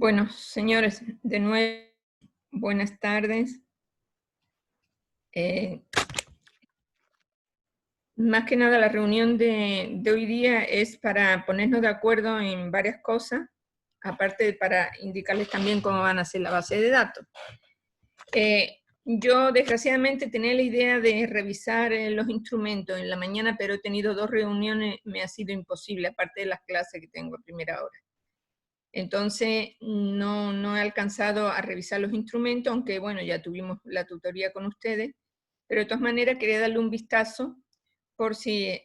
Bueno, señores, de nuevo, buenas tardes. Más que nada la reunión de hoy día es para ponernos de acuerdo en varias cosas, aparte de para indicarles también cómo van a ser la base de datos. Yo desgraciadamente tenía la idea de revisar los instrumentos en la mañana, pero he tenido 2 reuniones, me ha sido imposible, aparte de las clases que tengo a primera hora. Entonces, no he alcanzado a revisar los instrumentos, aunque bueno, ya tuvimos la tutoría con ustedes, pero de todas maneras quería darle un vistazo por si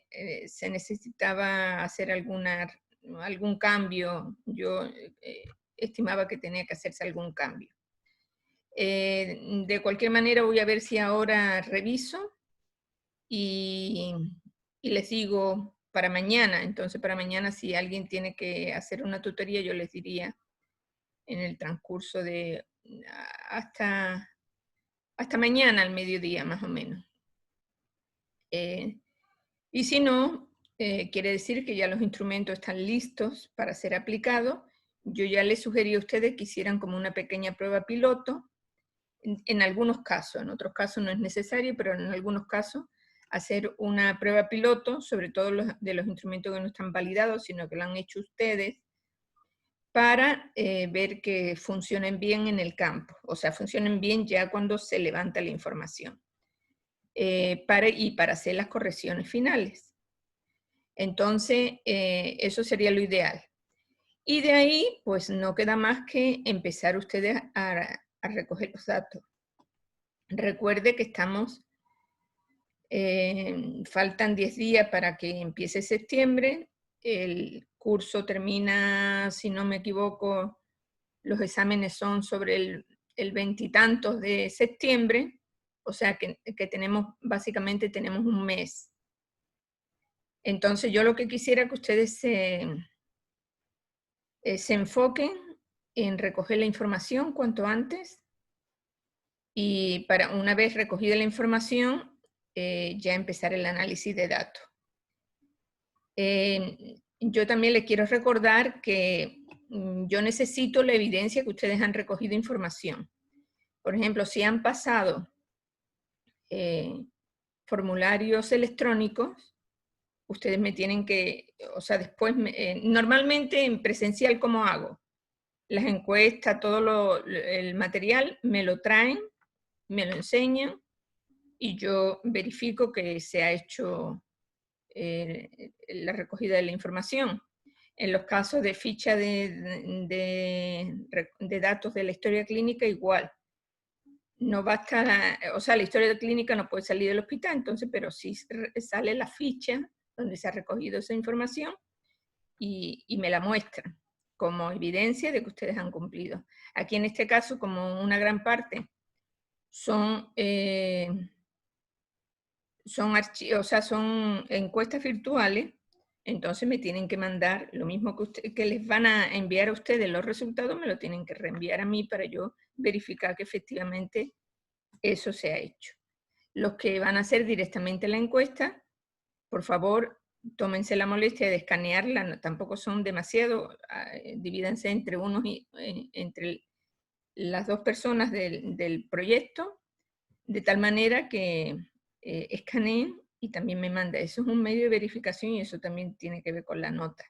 se necesitaba hacer algún cambio. Yo estimaba que tenía que hacerse algún cambio. De cualquier manera voy a ver si ahora reviso y les digo para mañana. Entonces para mañana si alguien tiene que hacer una tutoría yo les diría en el transcurso de hasta mañana al mediodía más o menos. Y si no, quiere decir que ya los instrumentos están listos para ser aplicados. Yo ya les sugerí a ustedes que hicieran como una pequeña prueba piloto, en algunos casos, en otros casos no es necesario, pero en algunos casos hacer una prueba piloto, sobre todo de los instrumentos que no están validados, sino que lo han hecho ustedes, para ver que funcionen bien en el campo, o sea, funcionen bien ya cuando se levanta la información, para hacer las correcciones finales. Entonces, eso sería lo ideal. Y de ahí, pues no queda más que empezar ustedes a recoger los datos. Recuerde que faltan 10 días para que empiece septiembre, el curso termina, si no me equivoco, los exámenes son sobre el 20 y tantos de septiembre, o sea que básicamente tenemos un mes. Entonces yo lo que quisiera que ustedes se enfoquen en recoger la información cuanto antes, y para una vez recogida la información, ya empezar el análisis de datos. Yo también les quiero recordar que yo necesito la evidencia que ustedes han recogido información. Por ejemplo, si han pasado formularios electrónicos, ustedes me tienen que, o sea, después, normalmente en presencial, ¿cómo hago? Las encuestas, todo el material, me lo traen, me lo enseñan, y yo verifico que se ha hecho la recogida de la información. En los casos de ficha de datos de la historia clínica, igual. No basta, o sea, la historia clínica no puede salir del hospital, entonces, pero sí sale la ficha donde se ha recogido esa información y me la muestran como evidencia de que ustedes han cumplido. Aquí en este caso, como una gran parte son encuestas virtuales, entonces me tienen que mandar lo mismo que les van a enviar a ustedes los resultados, me lo tienen que reenviar a mí para yo verificar que efectivamente eso se ha hecho. Los que van a hacer directamente la encuesta, por favor, tómense la molestia de escanearla, tampoco son demasiado, divídanse entre entre las 2 personas del proyecto, de tal manera que escaneen y también me manda. Eso es un medio de verificación y eso también tiene que ver con la nota.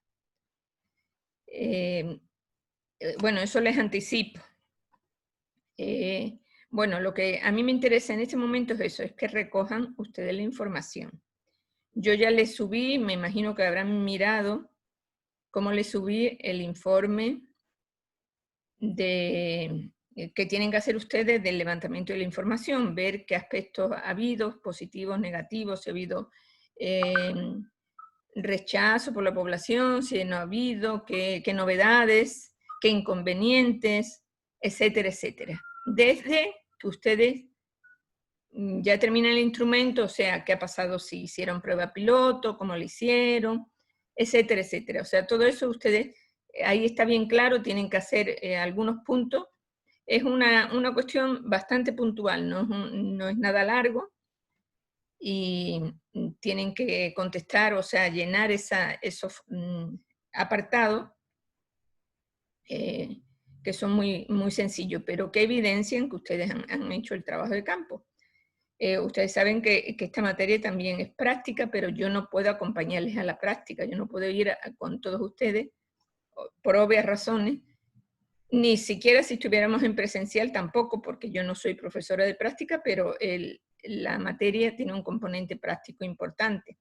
Bueno, eso les anticipo. Bueno, lo que a mí me interesa en este momento es eso, es que recojan ustedes la información. Yo ya les subí, me imagino que habrán mirado cómo les subí el informe que tienen que hacer ustedes del levantamiento de la información, ver qué aspectos ha habido, positivos, negativos, si ha habido rechazo por la población, si no ha habido, qué novedades, qué inconvenientes, etcétera, etcétera. Desde que ustedes ya terminan el instrumento, o sea, qué ha pasado si hicieron prueba piloto, cómo lo hicieron, etcétera, etcétera. O sea, todo eso ustedes, ahí está bien claro, tienen que hacer algunos puntos. Es una cuestión bastante puntual, no es nada largo, y tienen que contestar, o sea, llenar esos apartados que son muy, muy sencillos, pero que evidencian que ustedes han hecho el trabajo de campo. Ustedes saben que esta materia también es práctica, pero yo no puedo acompañarles a la práctica, yo no puedo ir con todos ustedes, por obvias razones, ni siquiera si estuviéramos en presencial tampoco, porque yo no soy profesora de práctica, pero la materia tiene un componente práctico importante,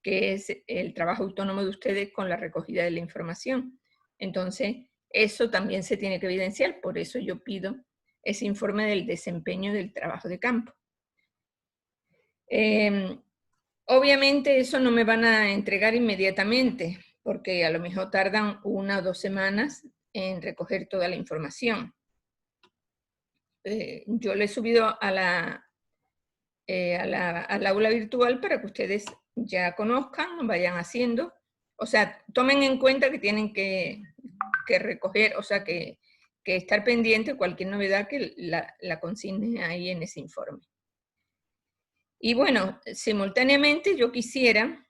que es el trabajo autónomo de ustedes con la recogida de la información. Entonces, eso también se tiene que evidenciar, por eso yo pido ese informe del desempeño del trabajo de campo. Obviamente eso no me van a entregar inmediatamente, porque a lo mejor tardan 1 o 2 semanas en recoger toda la información. Yo le he subido al aula virtual para que ustedes ya conozcan, vayan haciendo. O sea, tomen en cuenta que tienen que recoger, o sea, que estar pendiente de cualquier novedad que la consignen ahí en ese informe. Y bueno, simultáneamente yo quisiera,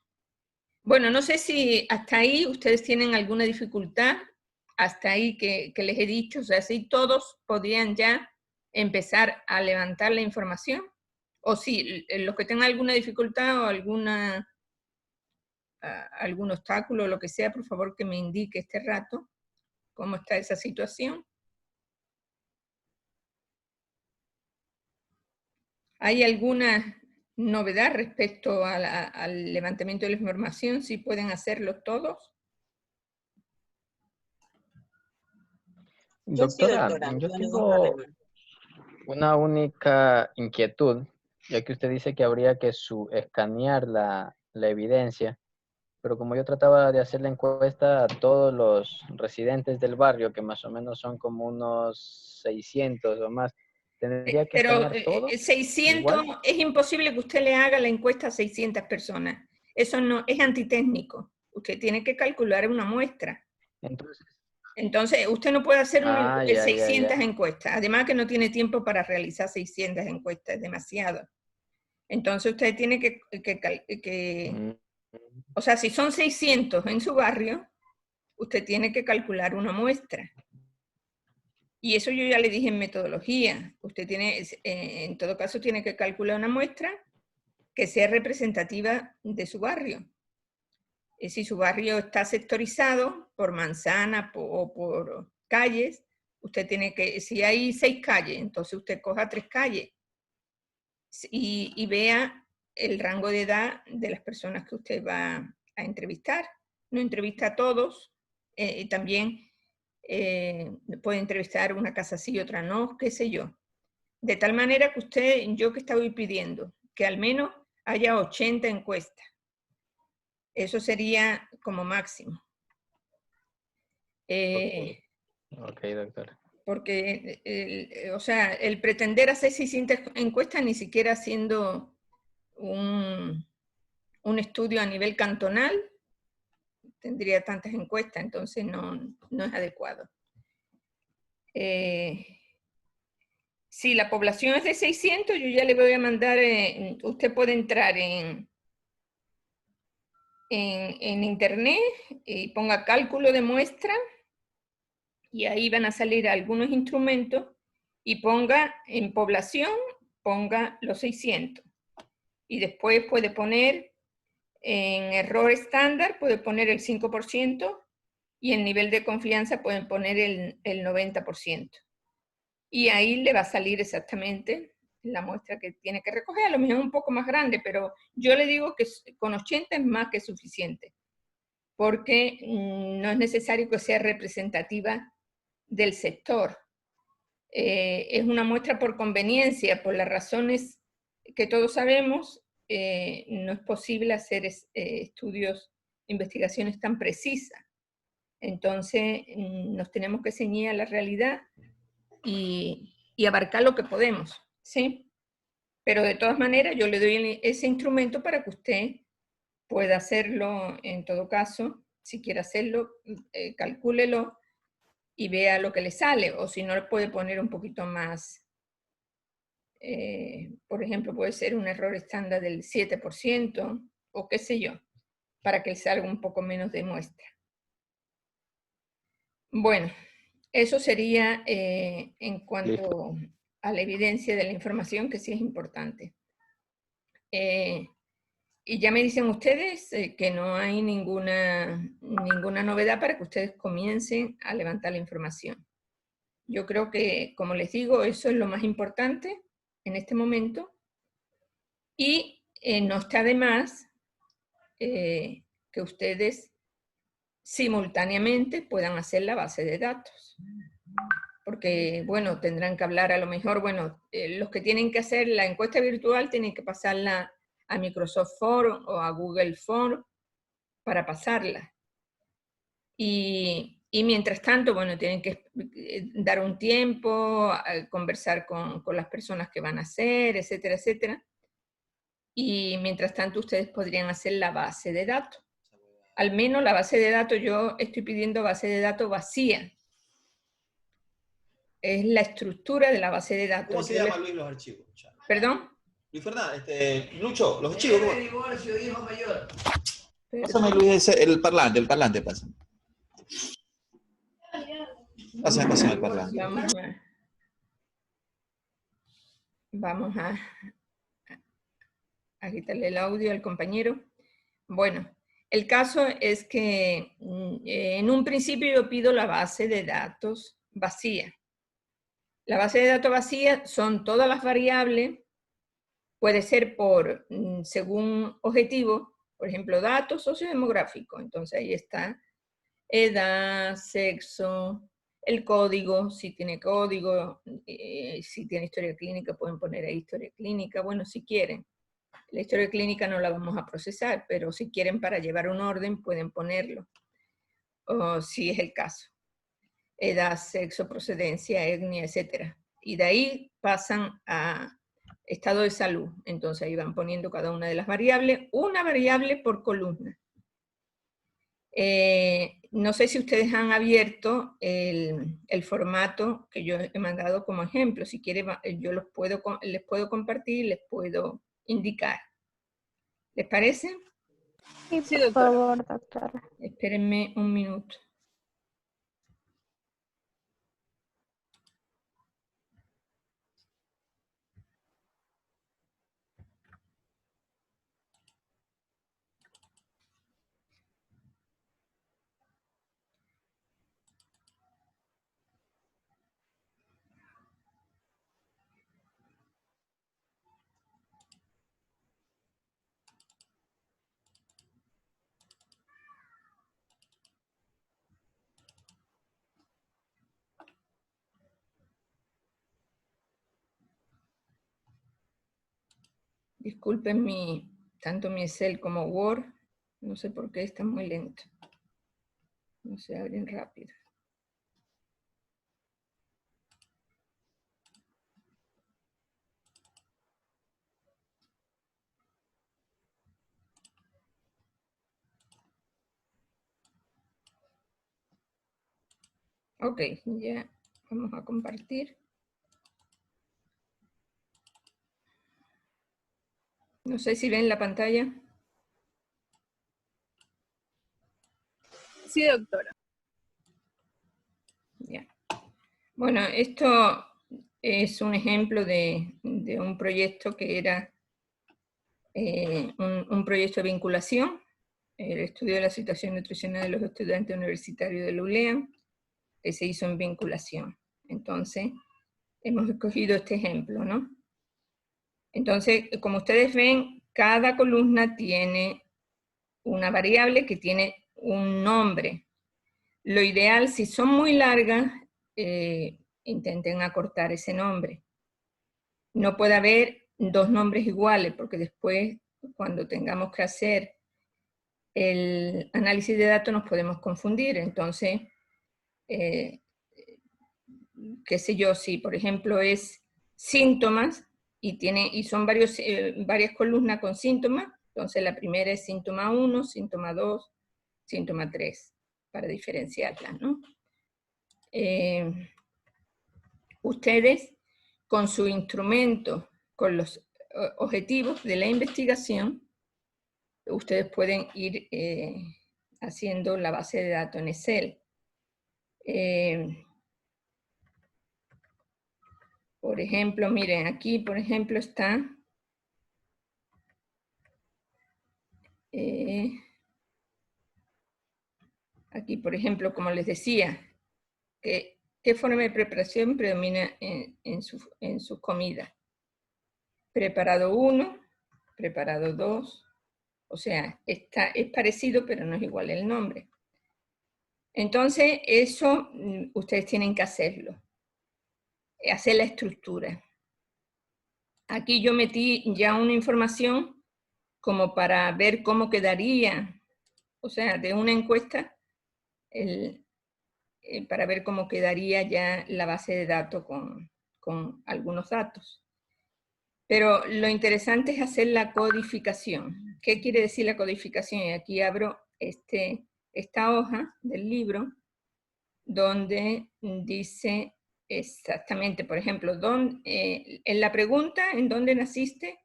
bueno, no sé si hasta ahí ustedes tienen alguna dificultad, hasta ahí que les he dicho, o sea, si todos podrían ya empezar a levantar la información, o si los que tengan alguna dificultad o algún obstáculo o lo que sea, por favor que me indique este rato cómo está esa situación. ¿Hay alguna novedad respecto al levantamiento de la información? ¿Si pueden hacerlo todos? Doctora, yo tengo una única inquietud, ya que usted dice que habría que escanear la evidencia, pero como yo trataba de hacer la encuesta a todos los residentes del barrio, que más o menos son como unos 600 o más, ¿tendría que Pero escanear todo? 600, Igual. es imposible que usted le haga la encuesta a 600 personas. Eso no es antitécnico. Usted tiene que calcular una muestra. Entonces, usted no puede hacer 600 encuestas. Además que no tiene tiempo para realizar 600 encuestas, es demasiado. Entonces, usted tiene o sea, si son 600 en su barrio, usted tiene que calcular una muestra. Y eso yo ya le dije en metodología. Usted tiene, en todo caso, tiene que calcular una muestra que sea representativa de su barrio. Si su barrio está sectorizado por manzana o por calles, usted tiene que, si hay 6 calles, entonces usted coja 3 calles y vea el rango de edad de las personas que usted va a entrevistar. No entrevista a todos, también puede entrevistar una casa sí y otra no, qué sé yo. De tal manera que usted, yo que estaba pidiendo, que al menos haya 80 encuestas. Eso sería como máximo. Ok, doctora. Porque, o sea, el pretender hacer 600 encuestas ni siquiera haciendo un estudio a nivel cantonal tendría tantas encuestas, entonces no es adecuado. Si la población es de 600, yo ya le voy a mandar, usted puede entrar en internet y ponga cálculo de muestra y ahí van a salir algunos instrumentos y ponga en población, ponga los 600. Y después puede poner en error estándar, puede poner el 5% y en nivel de confianza pueden poner el 90%. Y ahí le va a salir exactamente la muestra que tiene que recoger, a lo mejor un poco más grande, pero yo le digo que con 80 es más que suficiente, porque no es necesario que sea representativa del sector. Es una muestra por conveniencia, por las razones que todos sabemos, no es posible hacer estudios, investigaciones tan precisas. Entonces, nos tenemos que ceñir a la realidad y abarcar lo que podemos, ¿sí? Pero de todas maneras, yo le doy ese instrumento para que usted pueda hacerlo en todo caso. Si quiere hacerlo, calcúlelo y vea lo que le sale, o si no, le puede poner un poquito más. Por ejemplo, puede ser un error estándar del 7%, o qué sé yo, para que le salga un poco menos de muestra. Bueno, Eso sería en cuanto a la evidencia de la información, que sí es importante. Y ya me dicen ustedes que no hay ninguna novedad para que ustedes comiencen a levantar la información. Yo creo que, como les digo, eso es lo más importante en este momento. Y no está de más que ustedes simultáneamente puedan hacer la base de datos. Porque, bueno, tendrán que hablar a lo mejor, bueno, los que tienen que hacer la encuesta virtual tienen que pasarla a Microsoft Form o a Google Form para pasarla. Y mientras tanto, bueno, tienen que dar un tiempo, conversar con las personas que van a hacer, etcétera, etcétera. Y mientras tanto, ustedes podrían hacer la base de datos. Al menos la base de datos, yo estoy pidiendo base de datos vacía. Es la estructura de la base de datos. ¿Cómo se llama, Luis, los archivos? ¿Perdón? Luis Fernández, Lucho, los archivos. ¿Cómo? Divorcio, hijo mayor. Pásame, Luis, el parlante, pásame. Pásame el parlante. Vamos a quitarle el audio al compañero. Bueno, el caso es que en un principio yo pido la base de datos vacía. La base de datos vacía son todas las variables, puede ser según objetivo, por ejemplo, datos sociodemográficos. Entonces ahí está edad, sexo, el código, si tiene código, si tiene historia clínica pueden poner ahí historia clínica, bueno, si quieren. La historia clínica no la vamos a procesar, pero si quieren para llevar un orden pueden ponerlo, o si es el caso. Edad, sexo, procedencia, etnia, etc. Y de ahí pasan a estado de salud. Entonces ahí van poniendo cada una de las variables, una variable por columna. No sé si ustedes han abierto el formato que yo he mandado como ejemplo. Si quieren, yo les puedo compartir, les puedo indicar. ¿Les parece? Sí, por favor, doctora. Espérenme un minuto. Disculpen tanto mi Excel como Word, no sé por qué está muy lento. No se abren rápido. Ok, ya vamos a compartir. No sé si ven la pantalla. Sí, doctora. Ya. Bueno, esto es un ejemplo de un proyecto que era un proyecto de vinculación, el estudio de la situación nutricional de los estudiantes universitarios de la ULEA, que se hizo en vinculación. Entonces, hemos escogido este ejemplo, ¿no? Entonces, como ustedes ven, cada columna tiene una variable que tiene un nombre. Lo ideal, si son muy largas, intenten acortar ese nombre. No puede haber dos nombres iguales, porque después, cuando tengamos que hacer el análisis de datos, nos podemos confundir. Entonces, qué sé yo, si por ejemplo es síntomas, y son varias columnas con síntomas, entonces la primera es síntoma 1, síntoma 2, síntoma 3, para diferenciarlas, ¿no? Ustedes, con su instrumento, con los objetivos de la investigación, ustedes pueden ir haciendo la base de datos en Excel. Por ejemplo, miren, aquí, por ejemplo, está aquí, por ejemplo, como les decía, ¿qué forma de preparación predomina en su comida? Preparado 1, preparado 2, o sea, es parecido, pero no es igual el nombre. Entonces, eso ustedes tienen que hacerlo, hacer la estructura. Aquí yo metí ya una información como para ver cómo quedaría, o sea, de una encuesta, para ver cómo quedaría ya la base de datos con algunos datos. Pero lo interesante es hacer la codificación. ¿Qué quiere decir la codificación? Y aquí abro esta hoja del libro, donde dice exactamente, por ejemplo, en la pregunta, ¿en dónde naciste?,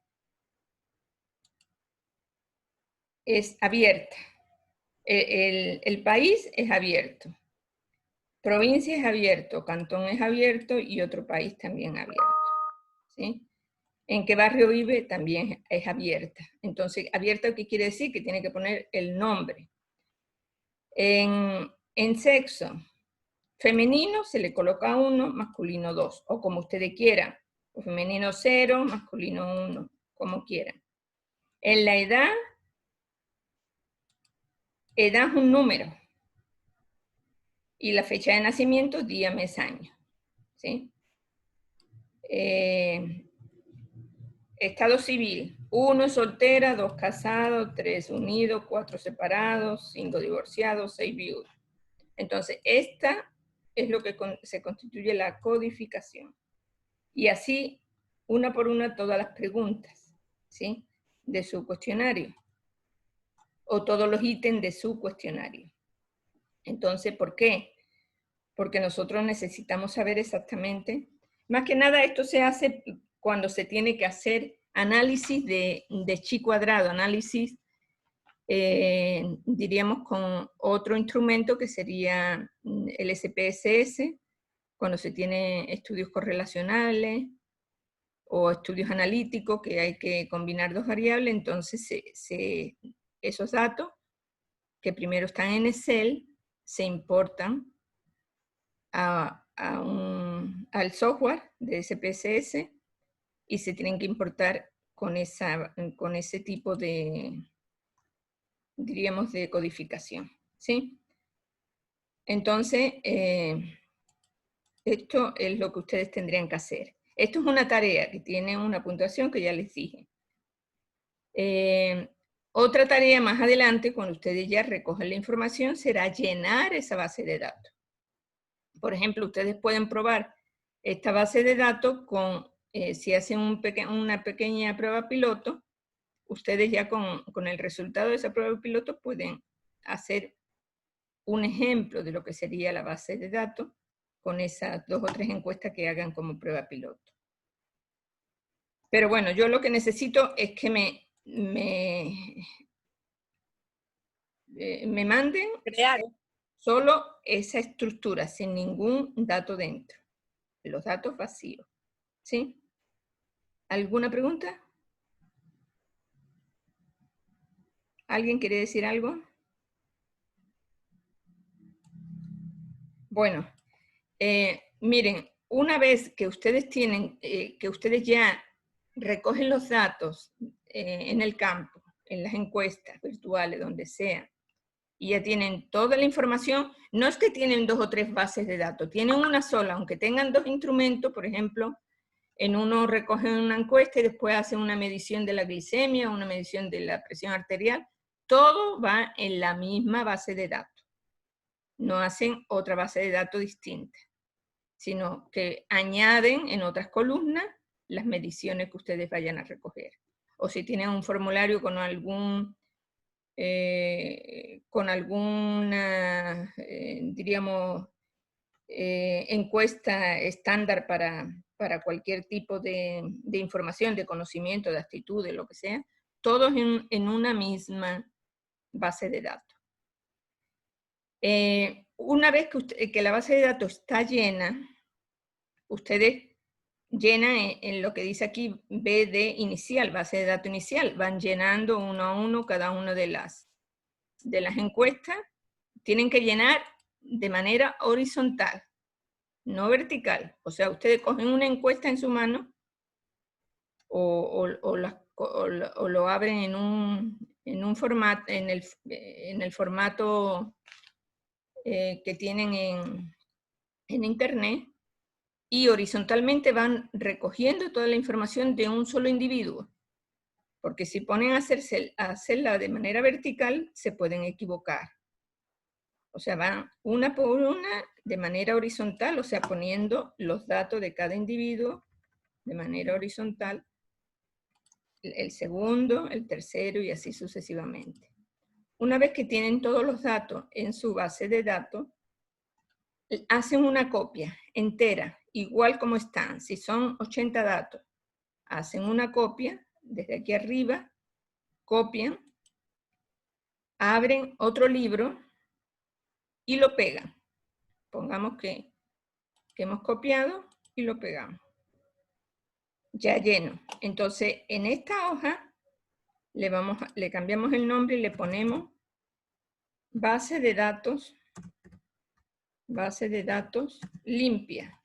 es abierta. El país es abierto. Provincia es abierto, cantón es abierto y otro país también abierto. ¿Sí? ¿En qué barrio vive? También es abierta. Entonces, abierta, ¿qué quiere decir? Que tiene que poner el nombre. En sexo, femenino se le coloca 1, masculino 2, o como ustedes quieran. O femenino 0, masculino 1, como quieran. En la edad es un número. Y la fecha de nacimiento, día, mes, año. ¿Sí? Estado civil, 1 soltera, 2 casados, 3 unidos, 4 separados, 5 divorciados, 6 viudos. Entonces, esta es lo que se constituye la codificación. Y así, una por una, todas las preguntas, ¿sí?, de su cuestionario, o todos los ítems de su cuestionario. Entonces, ¿por qué? Porque nosotros necesitamos saber exactamente, más que nada esto se hace cuando se tiene que hacer análisis de chi cuadrado, análisis, diríamos, con otro instrumento que sería el SPSS, cuando se tiene estudios correlacionales o estudios analíticos, que hay que combinar dos variables. Entonces esos datos, que primero están en Excel, se importan al software de SPSS y se tienen que importar con ese tipo de, diríamos, de codificación, ¿sí? Entonces, esto es lo que ustedes tendrían que hacer. Esto es una tarea que tiene una puntuación que ya les dije. Otra tarea más adelante, cuando ustedes ya recogen la información, será llenar esa base de datos. Por ejemplo, ustedes pueden probar esta base de datos con, si hacen una pequeña prueba piloto, ustedes ya con el resultado de esa prueba piloto pueden hacer un ejemplo de lo que sería la base de datos con esas 2 o 3 encuestas que hagan como prueba piloto. Pero bueno, yo lo que necesito es que me manden solo esa estructura, sin ningún dato dentro. Los datos vacíos. ¿Sí? ¿Alguna pregunta? ¿Alguien quiere decir algo? Bueno, miren, una vez que ustedes que ustedes ya recogen los datos en el campo, en las encuestas virtuales, donde sea, y ya tienen toda la información, no es que tienen 2 o 3 bases de datos, tienen una sola, aunque tengan 2 instrumentos. Por ejemplo, en uno recogen una encuesta y después hacen una medición de la glicemia, una medición de la presión arterial, todo va en la misma base de datos. No hacen otra base de datos distinta, sino que añaden en otras columnas las mediciones que ustedes vayan a recoger. O si tienen un formulario con alguna, diríamos, encuesta estándar para cualquier tipo de información, de conocimiento, de actitud, de lo que sea, todos en una misma base de datos. Una vez que la base de datos está llena, ustedes llenan en lo que dice aquí BD inicial, base de datos inicial, van llenando uno a uno cada una de las encuestas. Tienen que llenar de manera horizontal, no vertical. O sea, ustedes cogen una encuesta en su mano o lo abren en un formato, en el formato que tienen en internet, y horizontalmente van recogiendo toda la información de un solo individuo. Porque si ponen a hacerla de manera vertical, se pueden equivocar. O sea, van una por una de manera horizontal, o sea, poniendo los datos de cada individuo de manera horizontal, el segundo, el tercero y así sucesivamente. Una vez que tienen todos los datos en su base de datos, hacen una copia entera, igual como están. Si son 80 datos, hacen una copia desde aquí arriba, copian, abren otro libro y lo pegan. Pongamos que hemos copiado y lo pegamos. Ya lleno. Entonces, en esta hoja le cambiamos el nombre y le ponemos base de datos limpia.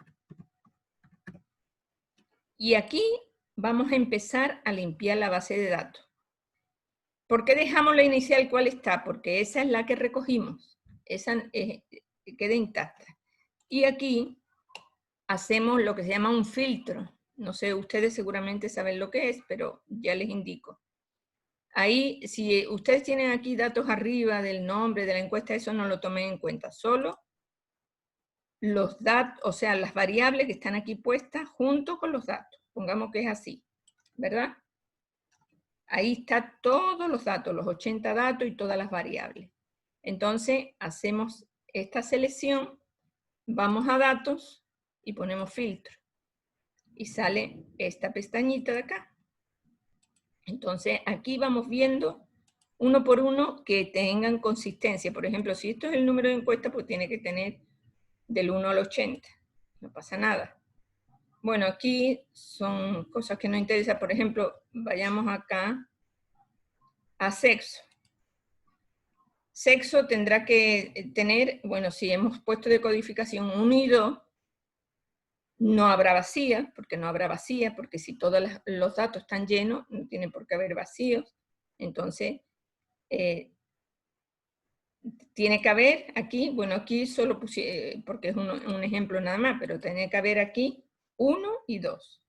Y aquí vamos a empezar a limpiar la base de datos. ¿Por qué dejamos la inicial cuál está? Porque esa es la que recogimos. Esa queda intacta. Y aquí hacemos lo que se llama un filtro. No sé, ustedes seguramente saben lo que es, pero ya les indico. Ahí, si ustedes tienen aquí datos arriba del nombre de la encuesta, eso no lo tomen en cuenta. Solo los datos, o sea, las variables que están aquí puestas junto con los datos. Pongamos que es así, ¿verdad? Ahí están todos los datos, los 80 datos y todas las variables. Entonces, hacemos esta selección, vamos a datos y ponemos filtro. Y sale esta pestañita de acá. Entonces, aquí vamos viendo uno por uno que tengan consistencia. Por ejemplo, si esto es el número de encuesta, pues tiene que tener del 1 al 80. No pasa nada. Bueno, aquí son cosas que no interesan. Por ejemplo, vayamos acá a sexo. Sexo tendrá que tener, bueno, si hemos puesto de codificación 1 y 2, no habrá vacía, porque si todos los datos están llenos, no tiene por qué haber vacíos. Entonces, tiene que haber aquí, bueno, aquí solo puse, porque es un ejemplo nada más, pero tiene que haber aquí 1 y 2.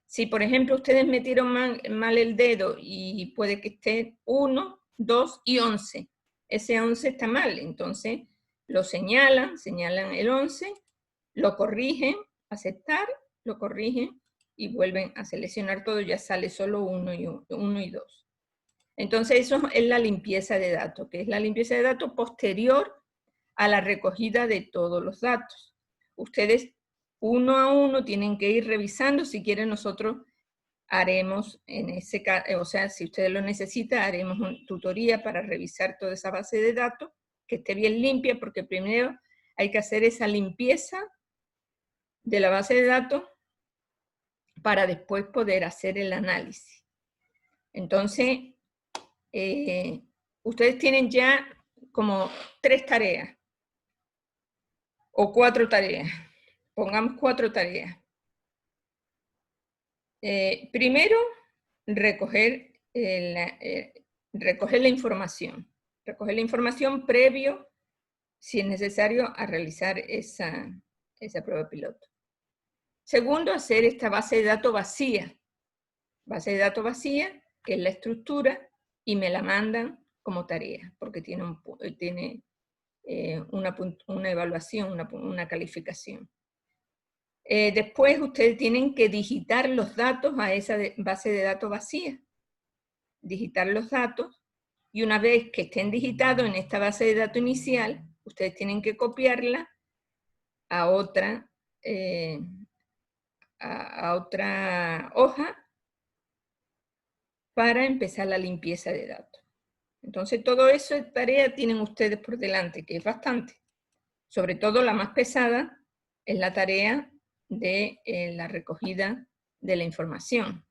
Si, por ejemplo, ustedes metieron mal el dedo y puede que esté 1, 2 y 11. Ese 11 está mal, entonces lo señalan el 11, lo corrigen, aceptar, lo corrigen y vuelven a seleccionar todo, ya sale solo 1 y 2. Entonces eso es la limpieza de datos, que es la limpieza de datos posterior a la recogida de todos los datos. Ustedes uno a uno tienen que ir revisando. Si quieren, nosotros haremos en ese caso, o sea, si ustedes lo necesitan, haremos una tutoría para revisar toda esa base de datos, que esté bien limpia, porque primero hay que hacer esa limpieza de la base de datos para después poder hacer el análisis. Entonces, ustedes tienen ya como 3 tareas o 4 tareas. Pongamos 4 tareas. Primero, recoger la información. Recoger la información previo, si es necesario, a realizar esa prueba piloto. Segundo, hacer esta base de datos vacía. Base de datos vacía, que es la estructura, y me la mandan como tarea, porque tiene una evaluación, una calificación. Después ustedes tienen que digitar los datos a esa base de datos vacía. Digitar los datos, y una vez que estén digitados en esta base de datos inicial, ustedes tienen que copiarla a otra hoja para empezar la limpieza de datos. Entonces, todo eso de tarea tienen ustedes por delante, que es bastante. Sobre todo la más pesada es la tarea de la recogida de la información.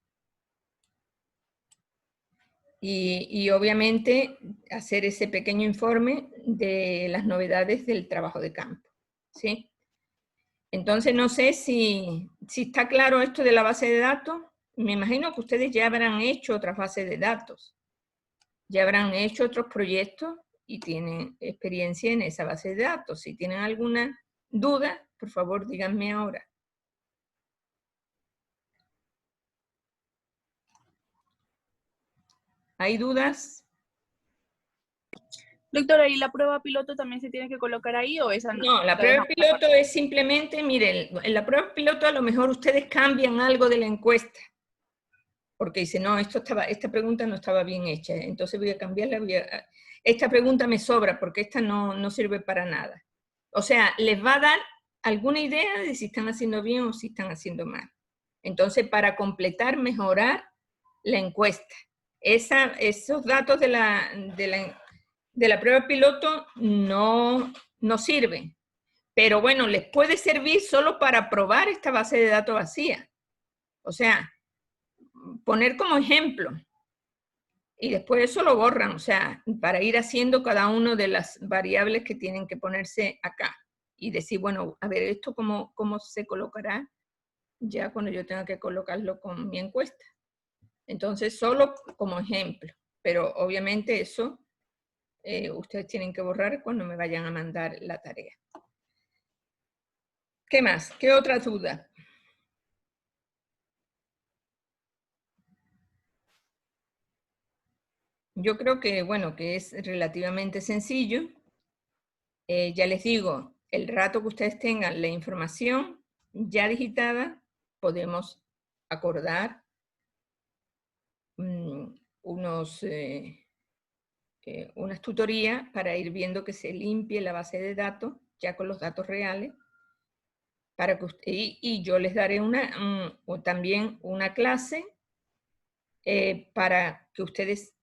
Y obviamente hacer ese pequeño informe de las novedades del trabajo de campo, ¿sí? Entonces no sé si está claro esto de la base de datos. Me imagino que ustedes ya habrán hecho otras bases de datos, ya habrán hecho otros proyectos y tienen experiencia en esa base de datos. Si tienen alguna duda, por favor díganme ahora. ¿Hay dudas? Doctora, ¿y la prueba piloto también se tiene que colocar ahí o esa no? No, la prueba piloto es simplemente, miren, en la prueba piloto a lo mejor ustedes cambian algo de la encuesta. Porque dice, no, esta pregunta no estaba bien hecha, entonces voy a cambiarla, esta pregunta me sobra porque esta no sirve para nada. O sea, les va a dar alguna idea de si están haciendo bien o si están haciendo mal. Entonces, para completar, mejorar la encuesta. Esos datos de la prueba piloto no sirven. Pero bueno, les puede servir solo para probar esta base de datos vacía. O sea, poner como ejemplo. Y después eso lo borran, o sea, para ir haciendo cada una de las variables que tienen que ponerse acá. Y decir, bueno, a ver, ¿esto cómo se colocará ya cuando yo tenga que colocarlo con mi encuesta? Entonces, solo como ejemplo. Pero obviamente eso ustedes tienen que borrar cuando me vayan a mandar la tarea. ¿Qué más? ¿Qué otra duda? Yo creo que, bueno, que es relativamente sencillo. Ya les digo, el rato que ustedes tengan la información ya digitada, podemos acordar unas tutorías para ir viendo que se limpie la base de datos, ya con los datos reales, para que y yo les daré también una clase para que ustedes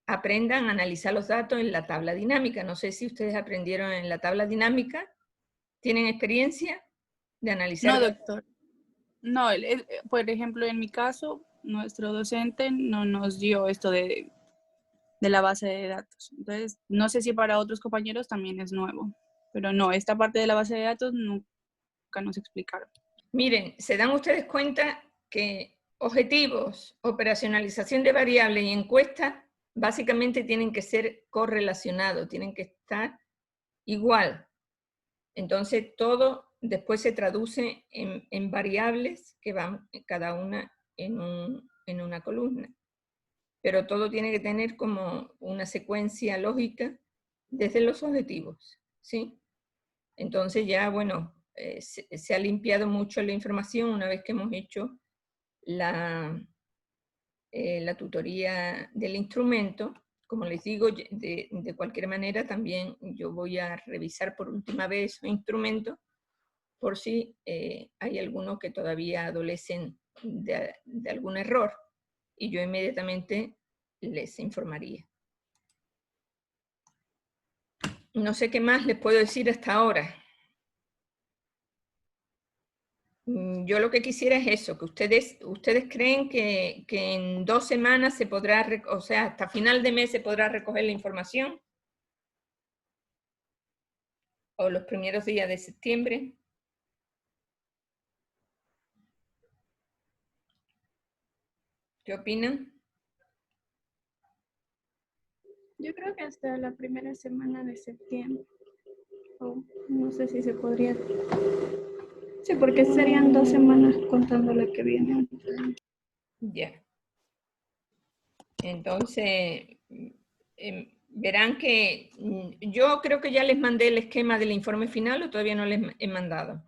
aprendan a analizar los datos en la tabla dinámica. No sé si ustedes aprendieron en la tabla dinámica. ¿Tienen experiencia de analizar? No, doctor. No, por ejemplo, en mi caso, nuestro docente no nos dio esto de la base de datos. Entonces, no sé si para otros compañeros también es nuevo. Pero no, esta parte de la base de datos nunca nos explicaron. Miren, se dan ustedes cuenta que objetivos, operacionalización de variables y encuestas básicamente tienen que ser correlacionados, tienen que estar igual. Entonces todo después se traduce en variables que van cada una en una columna. Pero todo tiene que tener como una secuencia lógica desde los objetivos, ¿sí? Entonces ya, bueno, se ha limpiado mucho la información una vez que hemos hecho la tutoría del instrumento. Como les digo, de cualquier manera también yo voy a revisar por última vez el instrumento por si hay algunos que todavía adolecen de algún error y yo inmediatamente les informaría. No sé qué más les puedo decir hasta ahora. Yo lo que quisiera es eso, que ustedes creen que en 2 semanas se podrá, o sea, hasta final de mes se podrá recoger la información, o los primeros días de septiembre. ¿Qué opinan? Yo creo que hasta la primera semana de septiembre. No sé si se podría. Sí, porque serían 2 semanas contando la que viene. Ya. Entonces, verán que yo creo que ya les mandé el esquema del informe final o todavía no les he mandado.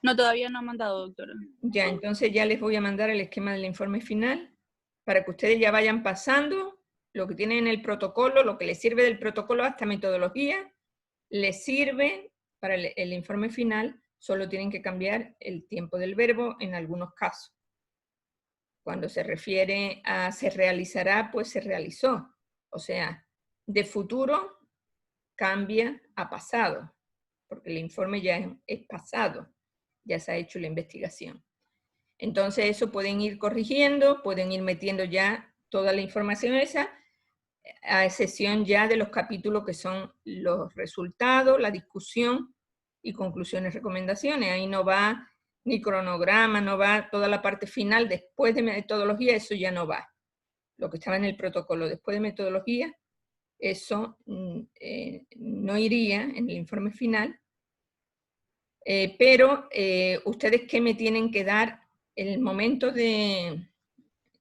No, todavía no ha mandado, doctora. Ya, entonces ya les voy a mandar el esquema del informe final para que ustedes ya vayan pasando lo que tienen en el protocolo, lo que les sirve del protocolo hasta metodología, les sirve para el informe final, solo tienen que cambiar el tiempo del verbo en algunos casos. Cuando se refiere a se realizará, pues se realizó. O sea, de futuro cambia a pasado, porque el informe ya es pasado. ya se ha hecho la investigación. Entonces eso pueden ir corrigiendo, pueden ir metiendo ya toda la información esa, a excepción ya de los capítulos que son los resultados, la discusión y conclusiones, recomendaciones. Ahí no va ni cronograma, no va toda la parte final, después de metodología, eso ya no va. Lo que estaba en el protocolo después de metodología, eso no iría en el informe final, pero ustedes ¿qué me tienen que dar? En el momento de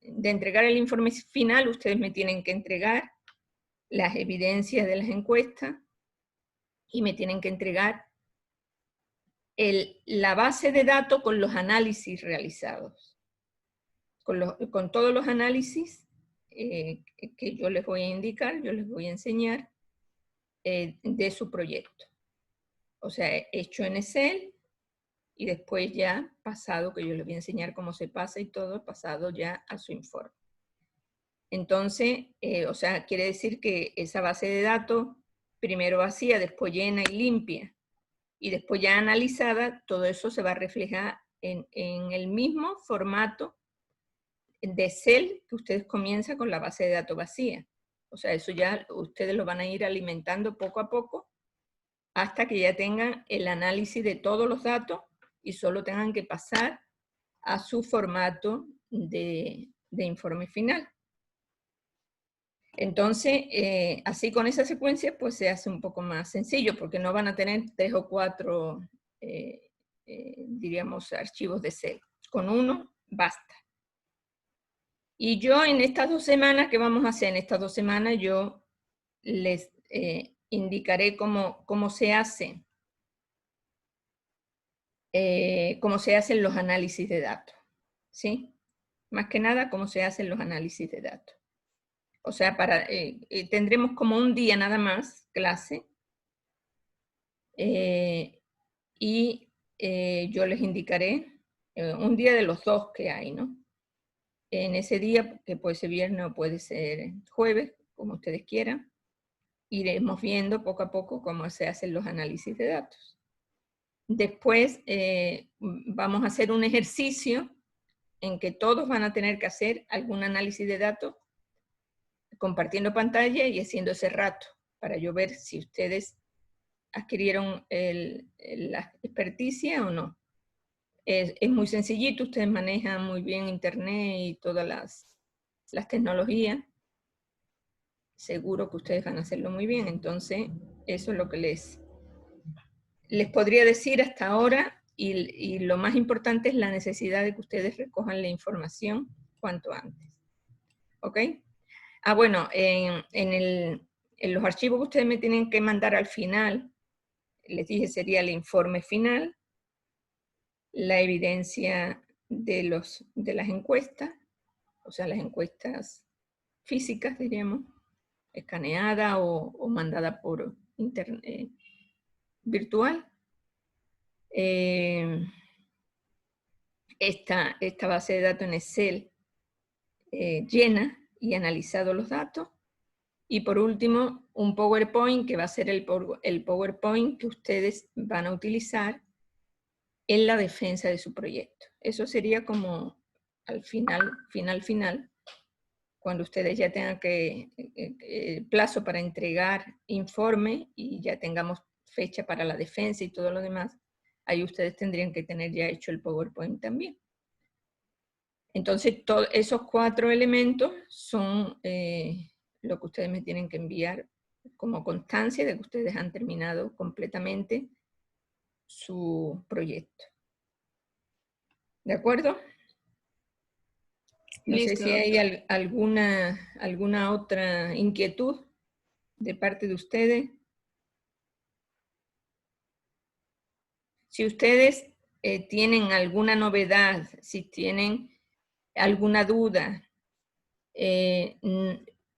entregar el informe final, ustedes me tienen que entregar las evidencias de las encuestas y me tienen que entregar la base de datos con los análisis realizados. Con todos los análisis que yo les voy a indicar, yo les voy a enseñar de su proyecto. O sea, hecho en Excel y después ya pasado, que yo les voy a enseñar cómo se pasa y todo, pasado ya a su informe. Entonces, o sea, quiere decir que esa base de datos, primero vacía, después llena y limpia, y después ya analizada, todo eso se va a reflejar en el mismo formato de Excel que ustedes comienzan con la base de datos vacía. O sea, eso ya ustedes lo van a ir alimentando poco a poco hasta que ya tengan el análisis de todos los datos y solo tengan que pasar a su formato de informe final. Entonces, así con esa secuencia, pues se hace un poco más sencillo, porque no van a tener 3 o 4, diríamos, archivos de Excel. Con uno basta. Y yo en estas 2 semanas, ¿qué vamos a hacer? En estas 2 semanas yo les indicaré cómo se hacen los análisis de datos, ¿sí? Más que nada, cómo se hacen los análisis de datos. O sea, tendremos como un día nada más, clase, y yo les indicaré un día de los 2 que hay, ¿no? En ese día, que puede ser viernes o puede ser jueves, como ustedes quieran, iremos viendo poco a poco cómo se hacen los análisis de datos. Después vamos a hacer un ejercicio en que todos van a tener que hacer algún análisis de datos compartiendo pantalla y haciendo ese rato, para yo ver si ustedes adquirieron la experticia o no. Es muy sencillito, ustedes manejan muy bien internet y todas las tecnologías. Seguro que ustedes van a hacerlo muy bien, entonces eso es lo que les podría decir hasta ahora, y lo más importante es la necesidad de que ustedes recojan la información cuanto antes. ¿Ok? Ah, bueno, en los archivos que ustedes me tienen que mandar al final, les dije sería el informe final, la evidencia de las encuestas, o sea, las encuestas físicas, diríamos, escaneada o mandada por internet virtual. Esta base de datos en Excel llena y analizado los datos. Y por último, un PowerPoint que va a ser el PowerPoint que ustedes van a utilizar en la defensa de su proyecto. Eso sería como al final, cuando ustedes ya tengan plazo para entregar informe y ya tengamos fecha para la defensa y todo lo demás, ahí ustedes tendrían que tener ya hecho el PowerPoint también. Entonces, esos 4 elementos son lo que ustedes me tienen que enviar como constancia de que ustedes han terminado completamente su proyecto. ¿De acuerdo? No sé si hay alguna otra inquietud de parte de ustedes. Si ustedes tienen alguna novedad, si tienen alguna duda,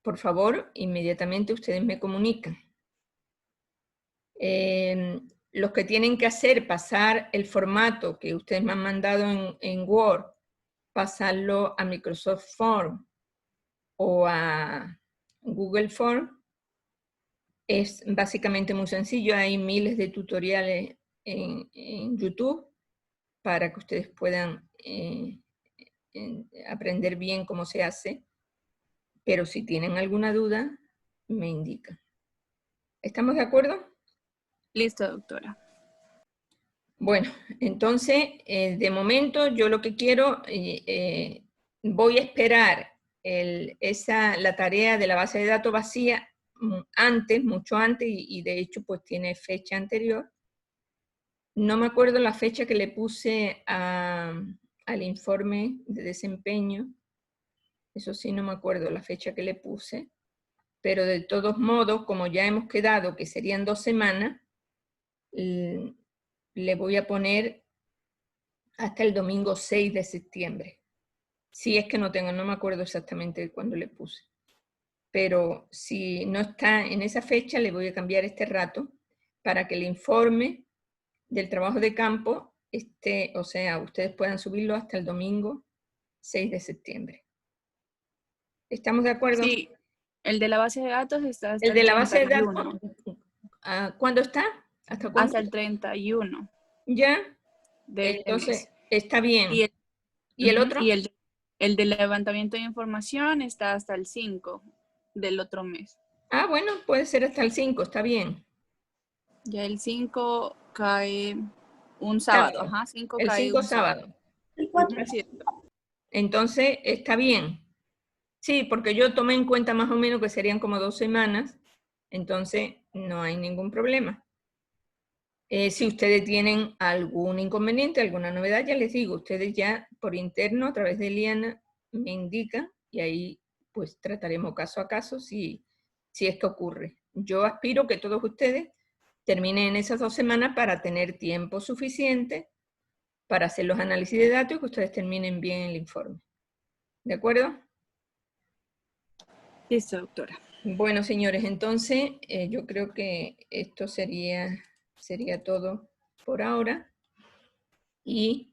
por favor, inmediatamente ustedes me comunican. Los que tienen que hacer, pasar el formato que ustedes me han mandado en Word, pasarlo a Microsoft Form o a Google Form, es básicamente muy sencillo. Hay miles de tutoriales en YouTube para que ustedes puedan aprender bien cómo se hace, pero si tienen alguna duda, me indican. ¿Estamos de acuerdo? Listo, doctora. Bueno, entonces, de momento yo lo que quiero, voy a esperar la tarea de la base de datos vacía antes, mucho antes, y de hecho pues tiene fecha anterior. No me acuerdo la fecha que le puse al informe de desempeño, eso sí no me acuerdo la fecha que le puse, pero de todos modos, como ya hemos quedado que serían 2 semanas, le voy a poner hasta el domingo 6 de septiembre. Si es que no tengo, no me acuerdo exactamente cuándo le puse. Pero si no está en esa fecha, le voy a cambiar este rato para que el informe del trabajo de campo esté, o sea, ustedes puedan subirlo hasta el domingo 6 de septiembre. ¿Estamos de acuerdo? Sí, el de la base de datos está hasta El de la base de 31. datos, ¿cuándo está? ¿Hasta cuándo? Hasta el 31 ¿Ya? de este Entonces, mes. está bien. Y el, ¿Y el otro? Y el de levantamiento de información está hasta el 5 del otro mes. Ah, bueno, puede ser hasta el 5, está bien. Ya el 5 cae un sábado. Ajá, 5 El cae 5 un sábado. sábado. Sí. Entonces, está bien. Sí, porque yo tomé en cuenta más o menos que serían como 2 semanas, entonces no hay ningún problema. Si ustedes tienen algún inconveniente, alguna novedad, ya les digo, ustedes ya por interno, a través de Eliana, me indican y ahí pues trataremos caso a caso si es que ocurre. Yo aspiro que todos ustedes terminen en esas 2 semanas para tener tiempo suficiente para hacer los análisis de datos y que ustedes terminen bien el informe. ¿De acuerdo? Listo, doctora. Bueno, señores, entonces yo creo que esto sería todo por ahora. Y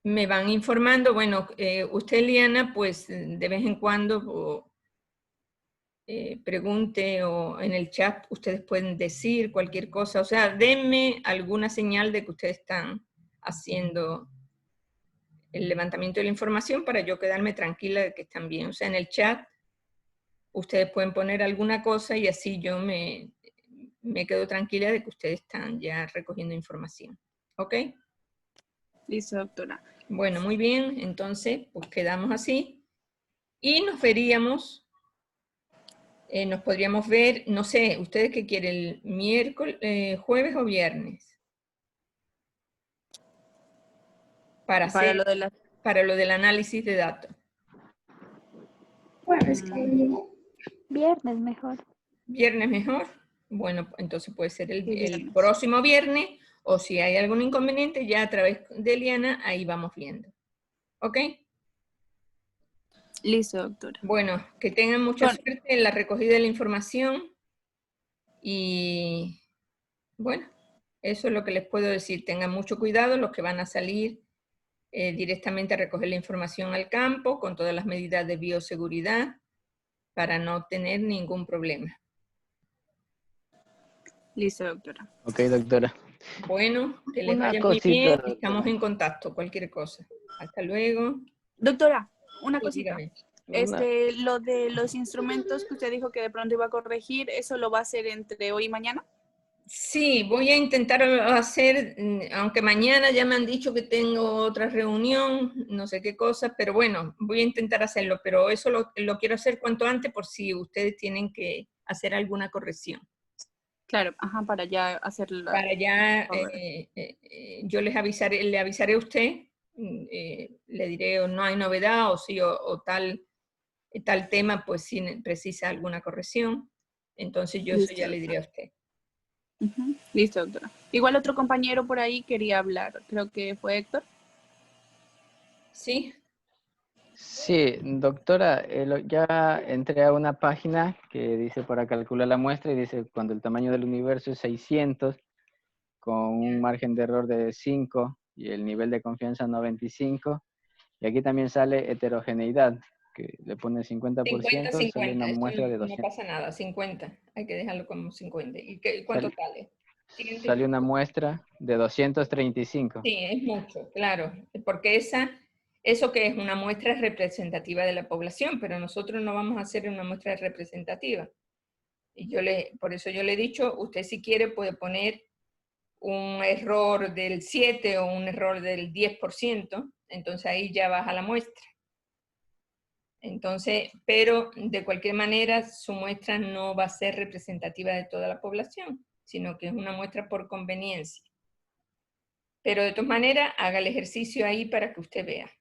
me van informando, bueno, usted, Liana, pues de vez en cuando pregunte o en el chat ustedes pueden decir cualquier cosa, o sea, denme alguna señal de que ustedes están haciendo el levantamiento de la información para yo quedarme tranquila de que están bien. O sea, en el chat ustedes pueden poner alguna cosa y así yo me quedo tranquila de que ustedes están ya recogiendo información. ¿Ok? Listo, doctora. Bueno, muy bien. Entonces, pues quedamos así. Y nos veríamos, nos podríamos ver, no sé, ¿ustedes qué quieren? ¿El miércoles, jueves o viernes? Para lo del análisis de datos. Bueno, es que viernes mejor. ¿Viernes mejor? Bueno, entonces puede ser el viernes. próximo viernes, o si hay algún inconveniente, ya a través de Eliana, ahí vamos viendo. ¿Ok? Listo, doctora. Bueno, que tengan mucha suerte en la recogida de la información y bueno, eso es lo que les puedo decir. Tengan mucho cuidado los que van a salir directamente a recoger la información al campo con todas las medidas de bioseguridad para no tener ningún problema. Listo, doctora. Ok, doctora. Bueno, que les Una vaya muy cosita, bien. doctora. Estamos en contacto, cualquier cosa. Hasta luego. Doctora, una Sí, cosita. dígame. Lo de los instrumentos que usted dijo que de pronto iba a corregir, ¿eso lo va a hacer entre hoy y mañana? Sí, voy a intentar hacer, aunque mañana ya me han dicho que tengo otra reunión, no sé qué cosa, pero bueno, voy a intentar hacerlo, pero eso lo quiero hacer cuanto antes por si ustedes tienen que hacer alguna corrección. Claro, ajá, para ya hacerla. Para ya, yo le avisaré a usted, le diré o no hay novedad o sí o tal tema, pues si precisa alguna corrección, entonces yo eso ya le diré a usted. Listo, doctora. Igual otro compañero por ahí quería hablar, creo que fue Héctor. ¿Sí? Sí, doctora, ya entré a una página que dice para calcular la muestra y dice cuando el tamaño del universo es 600 con un margen de error de 5 y el nivel de confianza 95. Y aquí también sale heterogeneidad, que le pone 50%, sale una muestra de 200. No pasa nada, 50. Hay que dejarlo como 50. ¿Y cuánto sale? sale una muestra de 235. Sí, es mucho, claro, porque eso que es una muestra representativa de la población, pero nosotros no vamos a hacer una muestra representativa. Y por eso yo le he dicho, usted si quiere puede poner un error del 7 o un error del 10%, entonces ahí ya baja la muestra. Entonces, pero de cualquier manera su muestra no va a ser representativa de toda la población, sino que es una muestra por conveniencia. Pero de todas maneras, haga el ejercicio ahí para que usted vea.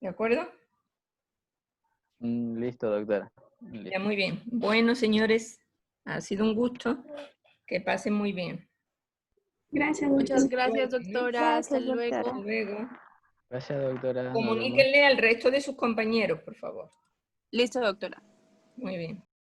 ¿De acuerdo? Listo, doctora. Listo. Ya, muy bien. Bueno, señores, ha sido un gusto. Que pasen muy bien. Gracias, Muchas doctora. gracias, doctora. Hasta Gracias, doctora. Hasta luego. luego. Gracias, doctora. Nos vemos. Comuníquenle al resto de sus compañeros, por favor. Listo, doctora. Muy bien.